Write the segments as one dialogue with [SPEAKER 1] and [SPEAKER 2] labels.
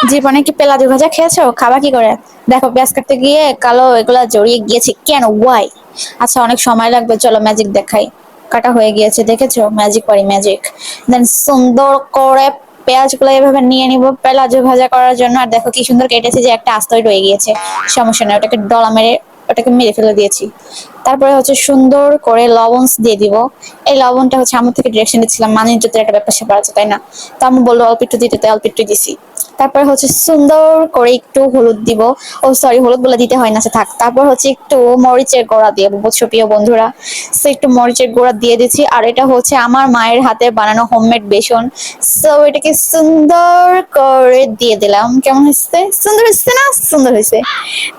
[SPEAKER 1] জীবনে কি পেঁয়াজু ভাজা খেয়েছো? খাবা কি করে? দেখো পেঁয়াজ কাটতে গিয়ে কালো এগুলা জড়িয়ে গিয়েছে কেন? ওয়াই? আচ্ছা অনেক সময় লাগবে, চলো ম্যাজিক দেখাই। কাটা হয়ে গিয়েছে, দেখেছো? ম্যাজিক করি ম্যাজিক। দেন সুন্দর করে পেঁয়াজগুলো এভাবে নিয়ে নিব পেঁয়াজু ভাজা করার জন্য। আর দেখো কি সুন্দর কেটেছে, যে একটা আস্তই রয়ে গিয়েছে। সমস্যা নেই, ওটাকে ডলা মেরে ওটাকে মেরে ফেলে দিয়েছি। তারপরে হচ্ছে সুন্দর করে লবণ দিয়ে দিব। এই লবণটা হচ্ছে আমার থেকে ডিরেকশন দিচ্ছিলাম, মানে যদি একটা ব্যাপার স্যাপার আছে তাই না? তো আমি বললো অল্প একটু দিতে, তাই অল্প একটু দিছি। তারপর হচ্ছে সুন্দর করে একটু হলুদ দিব। ও সরি, হলুদ বলে দিতে হয় না, সে থাক। তারপর হচ্ছে একটু মরিচের গুঁড়া দিয়ে, বুঝছো প্রিয় বন্ধুরা? সো একটু মরিচের গুঁড়া দিয়ে দিচ্ছি। আর এটা হচ্ছে আমার মায়ের হাতে বানানো হোমমেড বেসন। সো এটাকে সুন্দর করে দিয়ে দিলাম। কেমন হয়েছে? সুন্দর হয়েছে না? সুন্দর হয়েছে।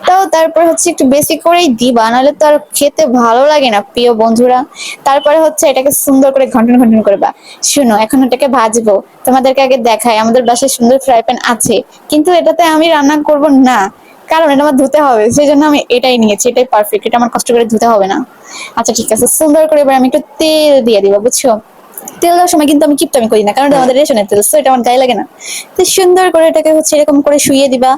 [SPEAKER 1] তো তারপর হচ্ছে একটু বেশি করেই দিবা, নাহলে তো আর খেতে ভালো লাগে না প্রিয় বন্ধুরা। তারপরে হচ্ছে এটাকে সুন্দর করে ঘন্টন ঘন্টন করবা। শুনো, এখন এটাকে ভাজবো। তোমাদেরকে আগে দেখাই, আমাদের বাসায় সুন্দর ফ্রাই প্যান আছে, কিন্তু এটাতে আমি রান্না করব না, কারণ এটা আমার ধুতে হবে। সেই জন্য আমি এটাই নিয়েছি, এটাই পারফেক্ট, এটা আমার কষ্ট করে ধুতে হবে না। আচ্ছা ঠিক আছে, সুন্দর করে এবার আমি একটু তেল দিয়ে দিব, বুঝছো? তেল দেওয়ার সময় কিন্তু আমি কিপটামি করি না, কারণ এটা আমাদের রেশনের তেল, তো এটা আমার গায়ে লাগে না। তো সুন্দর করে এটাকে হচ্ছে এরকম করে শুইয়ে দিবা।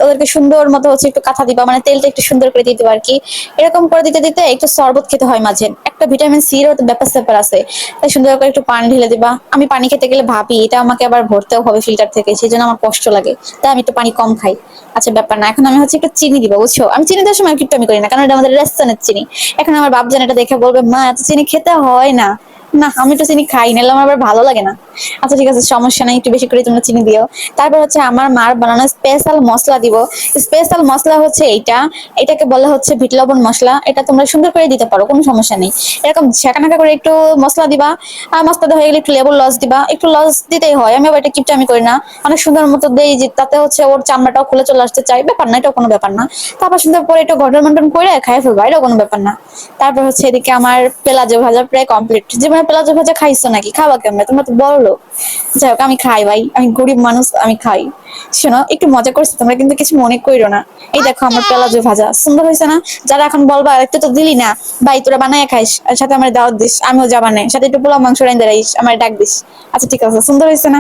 [SPEAKER 1] ওদেরকে সুন্দর মতো হচ্ছে একটু কাঁথা দিবা, মানে তেলটা একটু সুন্দর করে দিয়ে দিবা আর কি। এরকম করে দিতে দিতে একটু শরবত খেতে হয় মাঝে, একটা ভিটামিন সির ব্যাপার স্যাপার আছে। তাই সুন্দর করে একটু পানি ঢেলে দিবা। আমি পানি খেতে গেলে ভাবি এটা আমাকে আবার ভরতেও হবে ফিল্টার থেকে, সেই জন্য আমার কষ্ট লাগে। তাই আমি একটু পানি কম খাই। আচ্ছা ব্যাপার না, এখন আমি হচ্ছে একটু চিনি দিবা, বুঝছো? আমি চিনি দেওয়ার সময় কিন্তু আমি করি না, কারণ এটা আমাদের রেস্টুরেন্টের চিনি। এখন আমার বাপ জান এটা দেখে বলবে, মা এত চিনি খেতে হয় না। না, আমি তো চিনি খাই, নাহলে আমার আবার ভালো লাগে না। আচ্ছা ঠিক আছে, সমস্যা নাই, একটু বেশি করে তোমরা চিনি দিও। তারপর হচ্ছে আমার মার বানানো স্পেশাল মশলা দিব। স্পেশাল মশলা হচ্ছে এইটা, এটাকে বলা হচ্ছে বিট লবণ মশলা। এটা তোমরা সুন্দর করে দিতে পারো, কোনো সমস্যা নেই। এরকম ঝাঁকানাকা করে একটু মশলা দিবা। আর মশলাটা হয়ে গেলে একটু লেবুর লস দিবা, একটু লস দিতেই হয়। আমি আবার এটা কিপটা আমি করি না, অনেক সুন্দর মতো দেই, যে তাতে হচ্ছে ওর চামড়াটাও খুলে চলে আসতে চাই, ব্যাপার না, এটাও কোনো ব্যাপার না। তারপর সুন্দর করে একটু ঘটন মন্টন করে খাই ফেলবা, এটাও কোনো ব্যাপার না। তারপর হচ্ছে এদিকে আমার পেঁয়াজু ভাজা প্রায় কমপ্লিট। জীবনে পেঁয়াজু ভাজা খাইছো নাকি? খাওয়া কেমন? তোমরা তো বলো। যাই হোক, আমি খাই ভাই, আমি গরিব মানুষ, আমি খাই। শোনো, একটু মজা করছি, তোমরা কিন্তু কিছু মনে করো না। এই দেখো আমার পেঁয়াজু ভাজা সুন্দর হয়েছে না? যারা এখন বলবা একটু তো দিলি না, ভাই তোরা বানায় খাইস, আর সাথে আমার দাওয়াত দিস, আমিও যাবা না, সাথে একটু পোলাও মাংস রাইন্দা রাইস, আমার ডাক দিস। আচ্ছা ঠিক আছে, সুন্দর হয়েছে না?